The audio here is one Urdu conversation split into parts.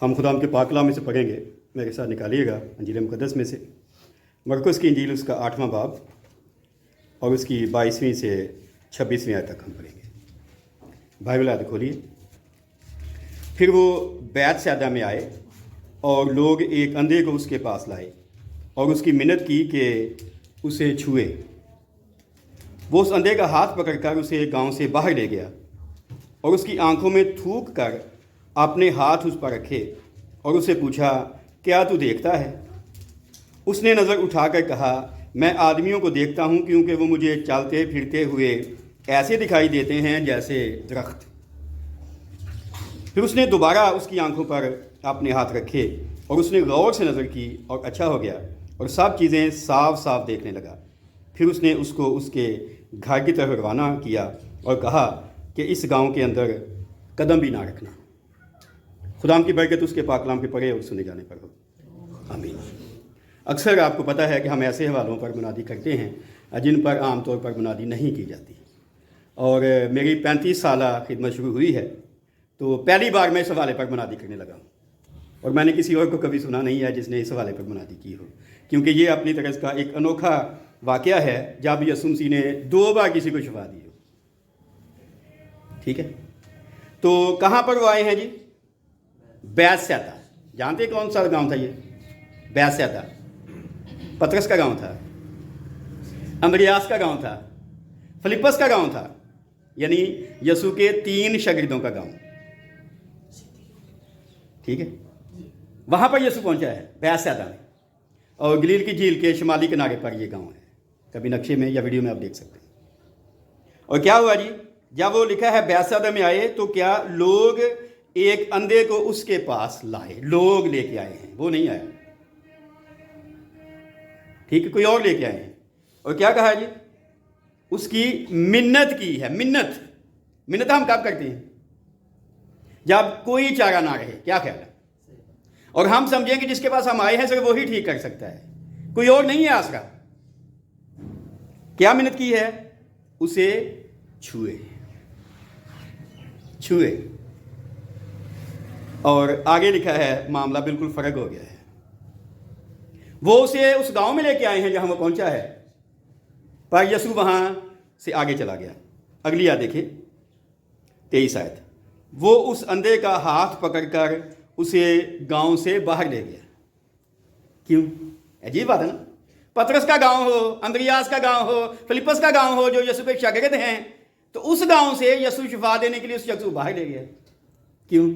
ہم خدا کے پاک کلام میں سے پڑھیں گے، میرے ساتھ نکالیے گا انجیل مقدس میں سے مرکز کی انجیل، اس کا 8واں باب اور اس کی 22ویں سے 26ویں آیت تک ہم پڑھیں گے۔ بائبل آیت کھولیے۔ پھر وہ بیت سیدہ میں آئے اور لوگ ایک اندھے کو اس کے پاس لائے اور اس کی منت کی کہ اسے چھوئے۔ وہ اس اندھے کا ہاتھ پکڑ کر اسے گاؤں سے باہر لے گیا اور اس کی آنکھوں میں تھوک کر اپنے ہاتھ اس پر رکھے اور اسے پوچھا، کیا تو دیکھتا ہے؟ اس نے نظر اٹھا کر کہا، میں آدمیوں کو دیکھتا ہوں، کیونکہ وہ مجھے چلتے پھرتے ہوئے ایسے دکھائی دیتے ہیں جیسے درخت۔ پھر اس نے دوبارہ اس کی آنکھوں پر اپنے ہاتھ رکھے اور اس نے غور سے نظر کی اور اچھا ہو گیا اور سب چیزیں صاف صاف دیکھنے لگا۔ پھر اس نے اس کو اس کے گھر کی طرف روانہ کیا اور کہا کہ اس گاؤں کے اندر قدم بھی نہ رکھنا۔ خدا کی برکت اس کے پاک کلام کے پڑھے اور سنے جانے پر ہو، آمین۔ اکثر آپ کو پتہ ہے کہ ہم ایسے حوالوں پر منادی کرتے ہیں جن پر عام طور پر منادی نہیں کی جاتی، اور میری 35 سالہ خدمت شروع ہوئی ہے تو پہلی بار میں اس حوالے پر منادی کرنے لگا ہوں، اور میں نے کسی اور کو کبھی سنا نہیں ہے جس نے اس حوالے پر منادی کی ہو، کیونکہ یہ اپنی طرح کا ایک انوکھا واقعہ ہے جب یسوع مسیح نے 2 بار کسی کو شفا دی ہو۔ ٹھیک ہے، تو کہاں پر وہ آئے ہیں جی؟ بیت سیدہ۔ جانتے کون سا گاؤں تھا یہ؟ بیت سیدہ پطرس کا گاؤں تھا، اندریاس کا گاؤں تھا، فلپس کا گاؤں تھا، یعنی یسوع کے 3 شاگردوں کا گاؤں۔ ٹھیک ہے، وہاں پر یسوع پہنچا ہے بیت سیدہ میں، اور گلیل کی جھیل کے شمالی کنارے پر یہ گاؤں ہے۔ کبھی نقشے میں یا ویڈیو میں آپ دیکھ سکتے ہیں۔ اور کیا ہوا جی؟ جب وہ لکھا ہے بیت سیدہ میں آئے تو کیا لوگ ایک اندھے کو اس کے پاس لائے، لوگ لے کے آئے ہیں، وہ نہیں آئے۔ ٹھیک ہے، کوئی اور لے کے آئے ہیں، اور کیا کہا جی؟ اس کی منت کی ہے۔ منت ہم کب کرتے ہیں؟ جب کوئی چارہ نہ رہے۔ کیا خیال ہے؟ اور ہم سمجھیں کہ جس کے پاس ہم آئے ہیں صرف وہی ٹھیک کر سکتا ہے، کوئی اور نہیں ہے آسرا۔ کیا منت کی ہے؟ اسے چھوئے۔ اور آگے لکھا ہے معاملہ بالکل فرق ہو گیا ہے۔ وہ اسے اس گاؤں میں لے کے آئے ہیں جہاں وہ پہنچا ہے، پر یسوع وہاں سے آگے چلا گیا۔ اگلی آیت دیکھیں، 23 آیت۔ وہ اس اندھے کا ہاتھ پکڑ کر اسے گاؤں سے باہر لے گیا۔ کیوں؟ عجیب بات ہے نا، پطرس کا گاؤں ہو، اندریاس کا گاؤں ہو، فلپس کا گاؤں ہو جو یسوع کے شاگرد ہیں، تو اس گاؤں سے یسوع شفا دینے کے لیے اس شخص کو باہر لے گیا۔ کیوں؟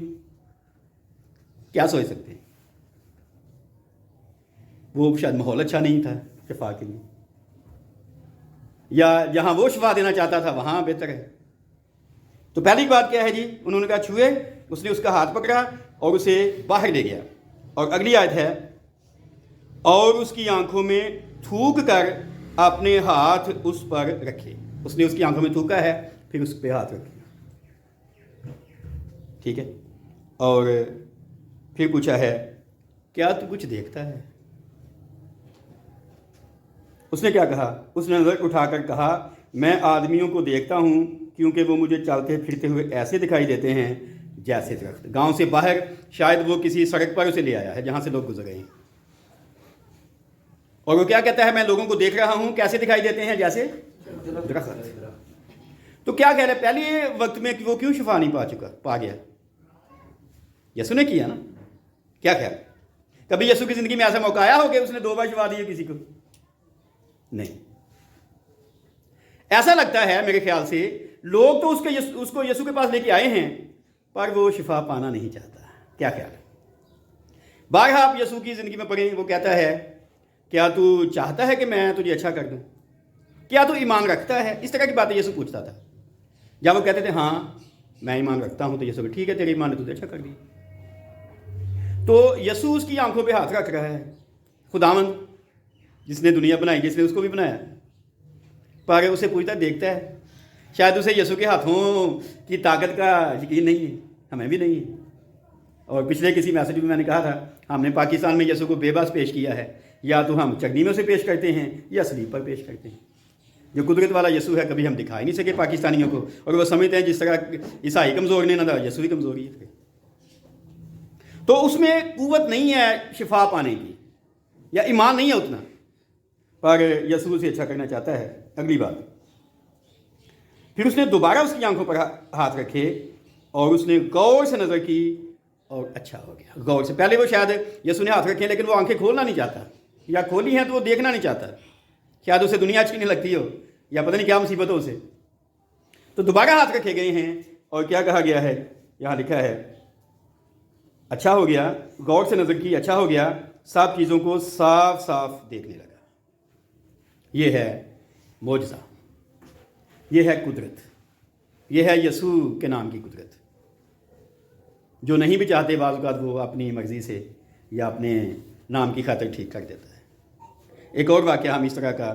کیا سوچ سکتے ہیں؟ وہ شاید ماحول اچھا نہیں تھا شفا کے لیے، یا جہاں وہ شفا دینا چاہتا تھا وہاں بہتر ہے۔ تو پہلی بات کیا ہے جی؟ انہوں نے کہا چھوئے، اس نے اس کا ہاتھ پکڑا اور اسے باہر لے گیا۔ اور اگلی آیت ہے، اور اس کی آنکھوں میں تھوک کر اپنے ہاتھ اس پر رکھے۔ اس نے اس کی آنکھوں میں تھوکا ہے، پھر اس پہ ہاتھ رکھے۔ ٹھیک ہے، اور پھر پوچھا ہے، کیا تو کچھ دیکھتا ہے؟ اس نے کیا کہا؟ اس نے نظر اٹھا کر کہا، میں آدمیوں کو دیکھتا ہوں، کیونکہ وہ مجھے چلتے پھرتے ہوئے ایسے دکھائی دیتے ہیں جیسے درخت۔ گاؤں سے باہر شاید وہ کسی سڑک پر اسے لے آیا ہے جہاں سے لوگ گزر رہے ہیں، اور وہ کیا کہتا ہے؟ میں لوگوں کو دیکھ رہا ہوں، کیسے دکھائی دیتے ہیں؟ جیسے درخت۔ تو کیا کہہ رہے پہلے وقت میں کہ وہ کیوں شفا نہیں پا گیا؟ یسوع نے کیا نا۔ کیا خیال؟ کبھی یسوع کی زندگی میں ایسا موقع آیا ہو کہ اس نے 2 بار شفا دی کسی کو؟ نہیں۔ ایسا لگتا ہے میرے خیال سے لوگ تو اس کو یسوع کے پاس لے کے آئے ہیں، پر وہ شفا پانا نہیں چاہتا۔ کیا خیال ہے؟ بارہا آپ یسوع کی زندگی میں پڑھیں، وہ کہتا ہے، کیا تو چاہتا ہے کہ میں تجھے اچھا کر دوں؟ کیا تو ایمان رکھتا ہے؟ اس طرح کی باتیں یسوع پوچھتا تھا۔ جب وہ کہتے تھے ہاں میں ایمان رکھتا ہوں، تو یسوع ٹھیک ہے، تیرے ایمان نے تجھے اچھا کر دیا۔ تو یسوع اس کی آنکھوں پہ ہاتھ رکھ رہا ہے۔ خداوند جس نے دنیا بنائی، جس نے اس کو بھی بنایا، پر اسے پوچھتا دیکھتا ہے۔ شاید اسے یسوع کے ہاتھوں کی طاقت کا یقین نہیں ہے، ہمیں بھی نہیں ہے۔ اور پچھلے کسی میسج میں نے کہا تھا، ہم نے پاکستان میں یسوع کو بے بس پیش کیا ہے، یا تو ہم چٹنی میں سے پیش کرتے ہیں یا سلیب پر پیش کرتے ہیں۔ جو قدرت والا یسوع ہے کبھی ہم دکھا ہی نہیں سکے پاکستانیوں کو، اور وہ سمجھتے ہیں جس طرح عیسائی کمزور نہیں نہ تھا، یسوع ہی کمزوری ہے۔ تو اس میں قوت نہیں ہے شفا پانے کی، یا ایمان نہیں ہے اتنا، پر یسوع اسے اچھا کرنا چاہتا ہے۔ اگلی بات، پھر اس نے دوبارہ اس کی آنکھوں پر ہاتھ رکھے اور اس نے غور سے نظر کی اور اچھا ہو گیا۔ غور سے، پہلے وہ شاید یسوع نے ہاتھ رکھے لیکن وہ آنکھیں کھولنا نہیں چاہتا، یا کھولی ہیں تو وہ دیکھنا نہیں چاہتا، شاید اسے دنیا اچھی نہیں لگتی ہو، یا پتہ نہیں کیا مصیبت ہو اسے۔ تو دوبارہ ہاتھ رکھے گئے ہیں اور کیا کہا گیا ہے، یہاں لکھا ہے اچھا ہو گیا، غور سے نظر کی، اچھا ہو گیا، سب چیزوں کو صاف صاف دیکھنے لگا۔ یہ ہے معجزہ، یہ ہے قدرت، یہ ہے یسوع کے نام کی قدرت، جو نہیں بھی چاہتے بعض اوقات وہ اپنی مرضی سے یا اپنے نام کی خاطر ٹھیک کر دیتا ہے۔ ایک اور واقعہ ہم اس طرح کا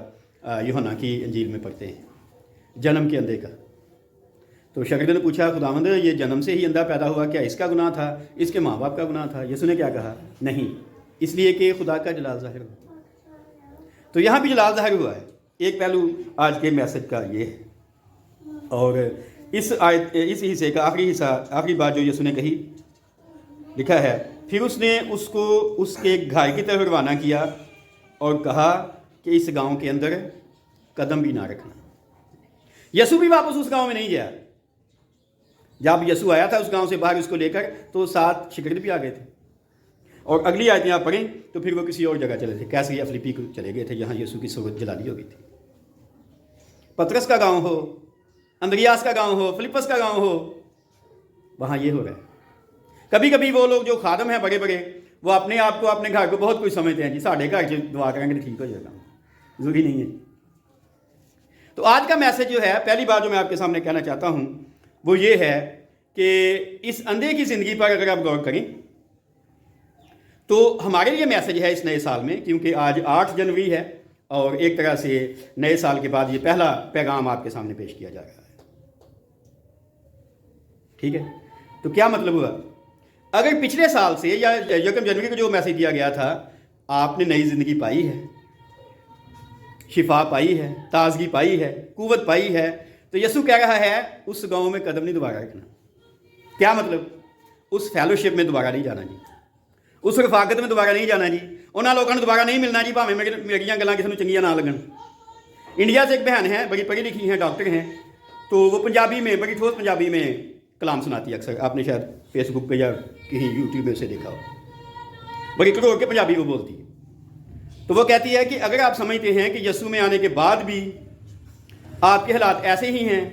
یوحنا کی انجیل میں پڑھتے ہیں، جنم کے اندھے کا۔ تو شاگردوں نے پوچھا خداوند یہ جنم سے ہی اندھا پیدا ہوا، کیا اس کا گناہ تھا، اس کے ماں باپ کا گناہ تھا؟ یسوع نے کیا کہا؟ نہیں، اس لیے کہ خدا کا جلال ظاہر ہوا۔ تو یہاں بھی جلال ظاہر ہوا ہے۔ ایک پہلو آج کے میسج کا یہ ہے، اور اس حصے کا آخری حصہ، آخری بات جو یسوع نے کہی، لکھا ہے پھر اس نے اس کو اس کے گھر کی طرف روانہ کیا اور کہا کہ اس گاؤں کے اندر قدم بھی نہ رکھنا۔ یسوع بھی واپس اس گاؤں میں نہیں گیا۔ جب یسوع آیا تھا اس گاؤں سے باہر اس کو لے کر، تو 7 شاگرد بھی آ گئے تھے، اور اگلی آیتیں آپ پڑھیں تو پھر وہ کسی اور جگہ چلے تھے، کیسریا فلیپی کو چلے گئے تھے جہاں یسوع کی صورت جلالی ہو گئی تھی۔ پطرس کا گاؤں ہو، اندریاس کا گاؤں ہو، فلپس کا گاؤں ہو، وہاں یہ ہو رہا ہے۔ کبھی کبھی وہ لوگ جو خادم ہیں بڑے بڑے، وہ اپنے آپ کو، اپنے گھر کو بہت کچھ سمجھتے ہیں، جی ساڑھے گھر سے دعا کریں گے تو ٹھیک ہو جائے گا، ضروری نہیں ہے۔ تو آج کا میسج جو ہے، پہلی بات جو میں آپ کے سامنے کہنا چاہتا ہوں وہ یہ ہے کہ اس اندھے کی زندگی پر اگر آپ غور کریں تو ہمارے لیے میسج ہے اس نئے سال میں، کیونکہ آج 8 جنوری ہے اور ایک طرح سے نئے سال کے بعد یہ پہلا پیغام آپ کے سامنے پیش کیا جا رہا ہے۔ ٹھیک ہے، تو کیا مطلب ہوا؟ اگر پچھلے سال سے یا 1 جنوری کو جو میسج دیا گیا تھا، آپ نے نئی زندگی پائی ہے، شفا پائی ہے، تازگی پائی ہے، قوت پائی ہے، تو یسوع کہہ رہا ہے اس گاؤں میں قدم نہیں دوبارہ رکھنا۔ کیا مطلب؟ اس فیلوشپ میں دوبارہ نہیں جانا جی، اس رفاقت میں دوبارہ نہیں جانا جی، انہاں لوگوں نے دوبارہ نہیں ملنا جی، بھاویں میریاں گلاں کسی نوں چنگیاں نہ لگن۔ انڈیا سے ایک بہن ہے، بڑی پڑھی لکھی ہیں، ڈاکٹر ہیں، تو وہ پنجابی میں بڑی ٹھوس پنجابی میں کلام سناتی ہے اکثر، آپ نے شاید فیس بک پہ یا کہیں یوٹیوب میں اسے دیکھا ہو، بڑی کڑوڑ کے پنجابی وہ بولتی ہے۔ تو وہ کہتی ہے کہ اگر آپ سمجھتے ہیں کہ یسوع میں آنے کے بعد بھی آپ کے حالات ایسے ہی ہیں،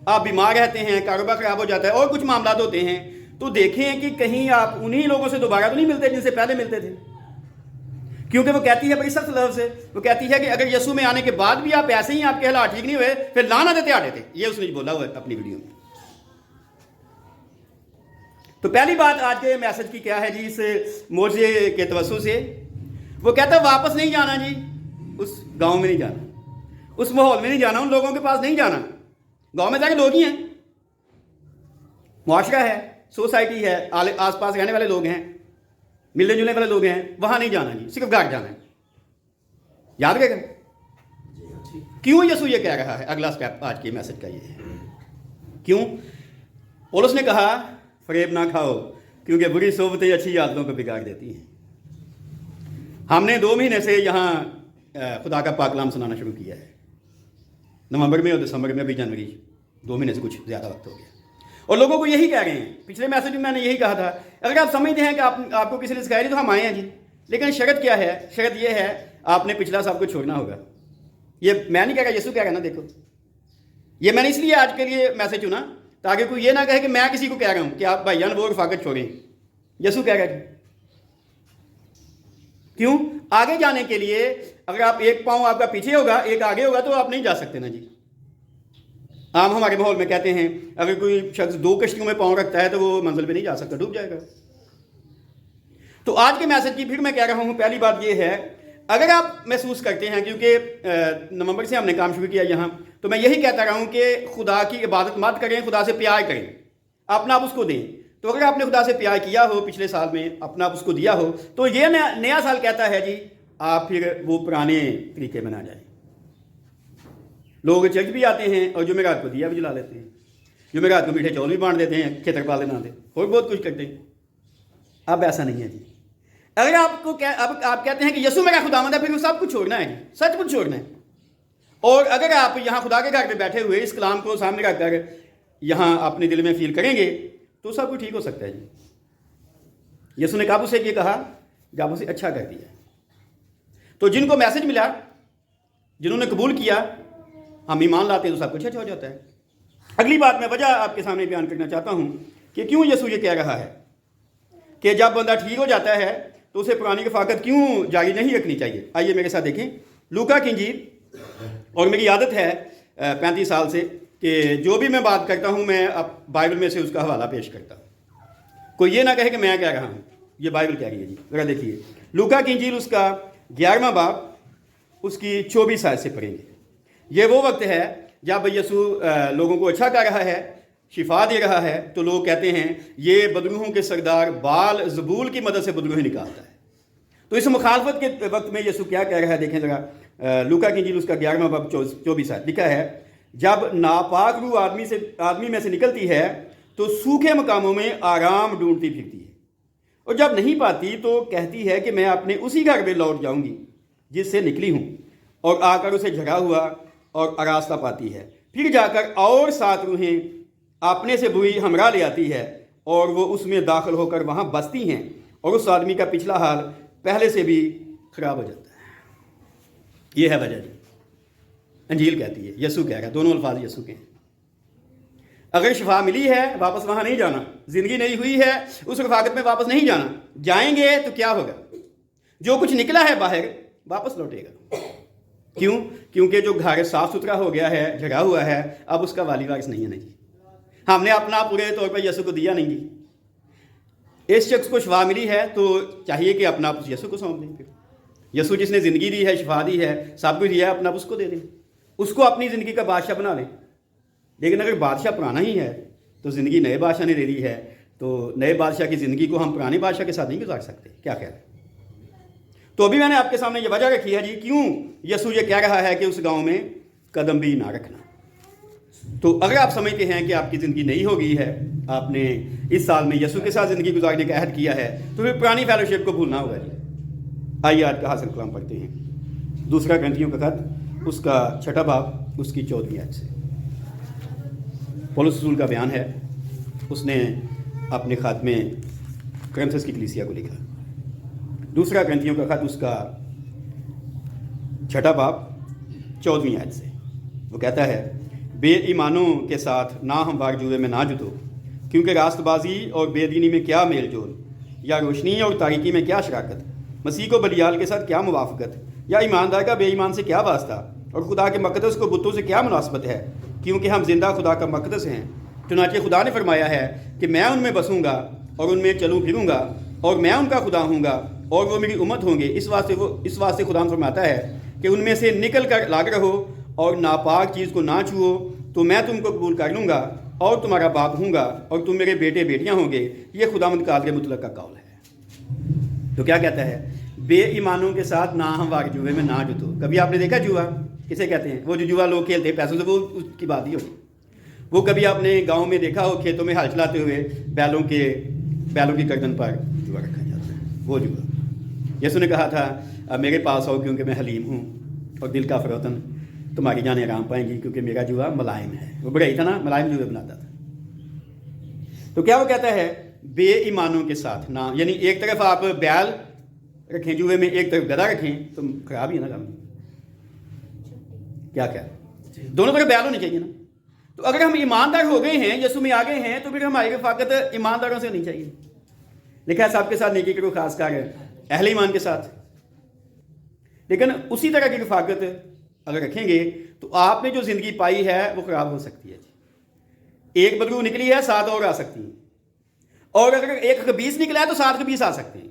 آپ بیمار رہتے ہیں، کاروبار خراب ہو جاتا ہے اور کچھ معاملات ہوتے ہیں، تو دیکھیں کہ کہیں آپ انہی لوگوں سے دوبارہ تو نہیں ملتے جن سے پہلے ملتے تھے۔ کیونکہ وہ کہتی ہے بڑی سخت لفظ سے، وہ کہتی ہے کہ اگر یسوع میں آنے کے بعد بھی آپ ایسے ہی، آپ کے حالات ٹھیک نہیں ہوئے، پھر لانا دیتے آڑے تھے۔ یہ اس نے بولا ہوا ہے اپنی ویڈیو میں۔ تو پہلی بات آج کے میسج کی کیا ہے جی، اس معجزے کے توسط سے وہ کہتا ہے واپس نہیں جانا جی، اس گاؤں میں نہیں جانا، اس ماحول میں نہیں جانا، ان لوگوں کے پاس نہیں جانا۔ گاؤں میں جا کے لوگ ہی ہیں، معاشرہ ہے، سوسائٹی ہے، آس پاس رہنے والے لوگ ہیں، ملنے جلنے والے لوگ ہیں، وہاں نہیں جانا جی، صرف گھر جانا ہے۔ یاد رکھے گا کیوں یسوع یہ کہہ رہا ہے؟ اگلا سٹیپ آج کے میسج کا یہ ہے، کیوں؟ پولس نے کہا فریب نہ کھاؤ کیونکہ بری صحبتیں اچھی عادتوں کو بگاڑ دیتی ہیں۔ ہم نے 2 مہینے سے یہاں خدا کا پاک کلام سنانا شروع کیا ہے، نومبر میں اور دسمبر میں بھی، جنوری 2 مہینے سے کچھ زیادہ وقت ہو گیا، اور لوگوں کو یہی کہہ رہے ہیں۔ پچھلے میسج میں میں نے یہی کہا تھا، اگر آپ سمجھتے ہیں کہ آپ کو کسی نے سکھایا تو ہم آئے ہیں جی، لیکن شرط کیا ہے؟ شرط یہ ہے آپ نے پچھلا سب کو چھوڑنا ہوگا۔ یہ میں نہیں کہہ رہا، یسوع کہہ رہا نا، دیکھو یہ میں نے اس لیے آج کے لیے میسج چنا تاکہ کوئی یہ نہ کہے کہ میں کسی کو کہہ رہا ہوں کہ آپ بھائی جان وہ رفاقت چھوڑیں۔ یسوع کہہ رہا ہے کیوں؟ آگے جانے کے لیے اگر آپ ایک پاؤں آپ کا پیچھے ہوگا، ایک آگے ہوگا، تو آپ نہیں جا سکتے نا جی۔ عام ہمارے ماحول میں کہتے ہیں اگر کوئی شخص 2 کشتیوں میں پاؤں رکھتا ہے تو وہ منزل پہ نہیں جا سکتا، ڈوب جائے گا۔ تو آج کے میسج کی پھر میں کہہ رہا ہوں، پہلی بات یہ ہے، اگر آپ محسوس کرتے ہیں، کیونکہ نومبر سے ہم نے کام شروع کیا یہاں، تو میں یہی کہتا رہا ہوں کہ خدا کی عبادت مت کریں، خدا سے پیار کریں، اپنا آپ اس کو دیں۔ تو اگر آپ نے خدا سے پیار کیا ہو پچھلے سال میں، اپنا آپ اس کو دیا ہو، تو یہ نیا سال کہتا ہے جی آپ پھر وہ پرانے طریقے میں نہ جائیں۔ لوگ چرچ بھی آتے ہیں اور جمعرات کو دیا بھی جلا لیتے ہیں، جمعرات کو میٹھے چول بھی بانٹ دیتے ہیں، کھیتر پالے نہ دے، اور بہت کچھ کرتے ہیں۔ اب ایسا نہیں ہے جی. اگر اب آپ کہتے ہیں کہ یسوع میرا خداوند ہے، پھر وہ سب کچھ چھوڑنا ہے جی، سچ کچھ چھوڑنا ہے. اور اگر آپ یہاں خدا کے گھر پہ بیٹھے ہوئے اس کلام کو سامنے رکھ کر یہاں اپنے دل میں فیل کریں گے تو سب کچھ ٹھیک ہو سکتا ہے جی. یسوع نے کب اسے یہ کہا؟ جب اسے اچھا کر دیا. تو جن کو میسج ملا، جنہوں نے قبول کیا، ہم ایمان لاتے ہیں تو سب کچھ اچھا ہو جاتا ہے. اگلی بات میں وجہ آپ کے سامنے بیان کرنا چاہتا ہوں کہ کیوں یسوع یہ کہہ رہا ہے کہ جب بندہ ٹھیک ہو جاتا ہے تو اسے پرانی رفاقت کیوں جاری نہیں رکھنی چاہیے. آئیے میرے ساتھ دیکھیں لوکا کی انجیل. اور میری عادت ہے 35 سال سے کہ جو بھی میں بات کرتا ہوں میں اب بائبل میں سے اس کا حوالہ پیش کرتا ہوں. کوئی یہ نہ کہے کہ میں کہہ رہا ہوں، یہ بائبل کہہ رہی ہے جی. ذرا دیکھیے لوکا کی انجیل اس کا 11واں باب اس کی 24 آیت سے پڑھیں گے. یہ وہ وقت ہے جب یسوع لوگوں کو اچھا کر رہا ہے، شفا دے رہا ہے، تو لوگ کہتے ہیں یہ بدروحوں کے سردار بال زبول کی مدد سے بدروہیں نکالتا ہے. تو اس مخالفت کے وقت میں یسوع کیا کہہ رہا ہے دیکھیں ذرا. لوکا کی انجیل اس کا 11واں باب 24 آیت لکھا ہے، جب ناپاک روح آدمی میں سے نکلتی ہے تو سوکھے مقاموں میں آرام ڈھونڈتی پھرتی ہے، اور جب نہیں پاتی تو کہتی ہے کہ میں اپنے اسی گھر میں لوٹ جاؤں گی جس سے نکلی ہوں، اور آ کر اسے جھگا ہوا اور آراستہ پاتی ہے. پھر جا کر اور 7 روحیں اپنے سے بری ہمراہ لے آتی ہے اور وہ اس میں داخل ہو کر وہاں بستی ہیں، اور اس آدمی کا پچھلا حال پہلے سے بھی خراب ہو جاتا ہے. یہ ہے وجہ جی. انجیل کہتی ہے، یسوع کہہ رہا ہے، دونوں الفاظ یسوع کے ہیں. اگر شفا ملی ہے واپس وہاں نہیں جانا، زندگی نہیں ہوئی ہے اس رفاقت میں واپس نہیں جانا. جائیں گے تو کیا ہوگا؟ جو کچھ نکلا ہے باہر واپس لوٹے گا. کیوں؟ کیونکہ جو گھر صاف ستھرا ہو گیا ہے، جگہ ہوا ہے، اب اس کا والی وارث نہیں ہے. نہیں جی، ہم نے اپنا پورے طور پر یسوع کو دیا نہیں جی. اس شخص کو شفا ملی ہے تو چاہیے کہ اپنا آپ یسوع کو سونپ دیں. پھر یسوع جس نے زندگی دی ہے، شفا دی ہے، سب کچھ دیا ہے، اپنا اس کو دے دیں، اس کو اپنی زندگی کا بادشاہ بنا لیں. لیکن اگر بادشاہ پرانا ہی ہے تو زندگی نئے بادشاہ نے دے دی ہے، تو نئے بادشاہ کی زندگی کو ہم پرانے بادشاہ کے ساتھ نہیں گزار سکتے. کیا خیال ہے؟ تو ابھی میں نے آپ کے سامنے یہ وجہ رکھی ہے جی کیوں یسوع یہ کہہ رہا ہے کہ اس گاؤں میں قدم بھی نہ رکھنا. تو اگر آپ سمجھتے ہیں کہ آپ کی زندگی نہیں ہو گئی ہے، آپ نے اس سال میں یسوع کے ساتھ زندگی گزارنے کا عہد کیا ہے، تو پھر پرانی فیلوشپ کو بھولنا ہوگا جی. آئیے آج کا حاصل کلام پڑھتے ہیں. دوسرا گرنتھیوں کا خط اس کا 6واں باب اس کی 14ویں آیت سے. پولس رسول کا بیان ہے، اس نے اپنے خط میں کرنتھس کی کلیسیا کو لکھا. دوسرا گرنتھیوں کا خط اس کا 6واں باب 14ویں آیت سے. وہ کہتا ہے، بے ایمانوں کے ساتھ ناہموار جوئے میں نہ جتو، کیونکہ راست بازی اور بے دینی میں کیا میل جول، یا روشنی اور تاریکی میں کیا شراکت، مسیح کو بلیال کے ساتھ کیا موافقت، یا ایماندار کا بے ایمان سے کیا واسطہ، اور خدا کے مقدس کو بتوں سے کیا مناسبت ہے، کیونکہ ہم زندہ خدا کا مقدس ہیں. چنانچہ خدا نے فرمایا ہے کہ میں ان میں بسوں گا اور ان میں چلوں پھروں گا، اور میں ان کا خدا ہوں گا اور وہ میری امت ہوں گے. اس واسطے خدا فرماتا ہے کہ ان میں سے نکل کر لاگ رہو اور ناپاک چیز کو نہ چھوؤ، تو میں تم کو قبول کر لوں گا اور تمہارا باپ ہوں گا اور تم میرے بیٹے بیٹیاں ہوں گے. یہ خداوند قادر مطلق کا قول ہے. تو کیا کہتا ہے؟ بے ایمانوں کے ساتھ ناہموار جوئے میں نہ جتو. کبھی آپ نے دیکھا جوا کسے کہتے ہیں؟ وہ جو جوا لوگ کھیلتے ہیں پیسوں سے، وہ اس کی بات ہی ہوگی. وہ کبھی آپ نے گاؤں میں دیکھا ہو کھیتوں میں ہل چلاتے ہوئے بیلوں کی گردن پر جوا رکھا جاتا ہے، وہ جوا. یسوع نے کہا تھا میرے پاس آؤ کیونکہ میں حلیم ہوں اور دل کا فروتن، تمہاری جانیں آرام پائیں گی، کیونکہ میرا جوا ملائم ہے. وہ بڑا ہی تھا نا، ملائم جوے بناتا تھا. تو کیا وہ کہتا ہے؟ بے ایمانوں کے ساتھ نہ، یعنی ایک طرف آپ بیل رکھیں جوئے میں، ایک طرف گدھا رکھیں تو خراب ہی ہے نا کام. کیا دونوں طرف بیل ہونی چاہیے نا. تو اگر ہم ایماندار ہو گئے ہیں، یسوع میں آ گئے ہیں، تو پھر ہماری رفاقت ایمانداروں سے ہونی چاہیے. لکھا ہے سب کے ساتھ نیکی کرو، خاص کر اہل ایمان کے ساتھ. لیکن اسی طرح کی رفاقت اگر رکھیں گے تو آپ نے جو زندگی پائی ہے وہ خراب ہو سکتی ہے. ایک بدبو نکلی ہے، 7 اور آ سکتی ہیں، اور اگر ایک خبیث نکلا ہے تو 7 خبیث آ سکتے ہیں.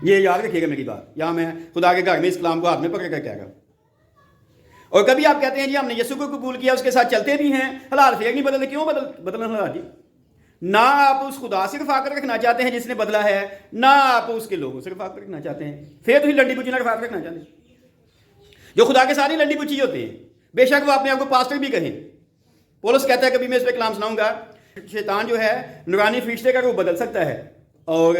یہ یاد رکھیے گا میری بات. یہاں میں خدا کے گھر میں اس کلام کو ہاتھ میں پکڑ کر کہہ رہا ہوں. اور کبھی آپ کہتے ہیں جی ہم نے یسوع کو قبول کیا، اس کے ساتھ چلتے بھی ہیں، حالات پھر نہیں بدلتے. کیوں بدلنا حالات جی؟ نہ آپ اس خدا سے رفاقت رکھنا چاہتے ہیں جس نے بدلا ہے، نہ آپ اس کے لوگوں سے رفاقت رکھنا چاہتے ہیں. پھر تو لنڈی بچی نہ رفاقت رکھنا چاہتے ہیں. جو خدا کے ساتھ ہی لنڈی بچی ہوتے ہیں، بے شک وہ اپنے آپ کو پاسٹر بھی کہیں. پولس کہتا ہے، کبھی میں اس پہ کلام سناؤں گا، شیطان جو ہے نورانی فرشتے کا روح بدل سکتا ہے اور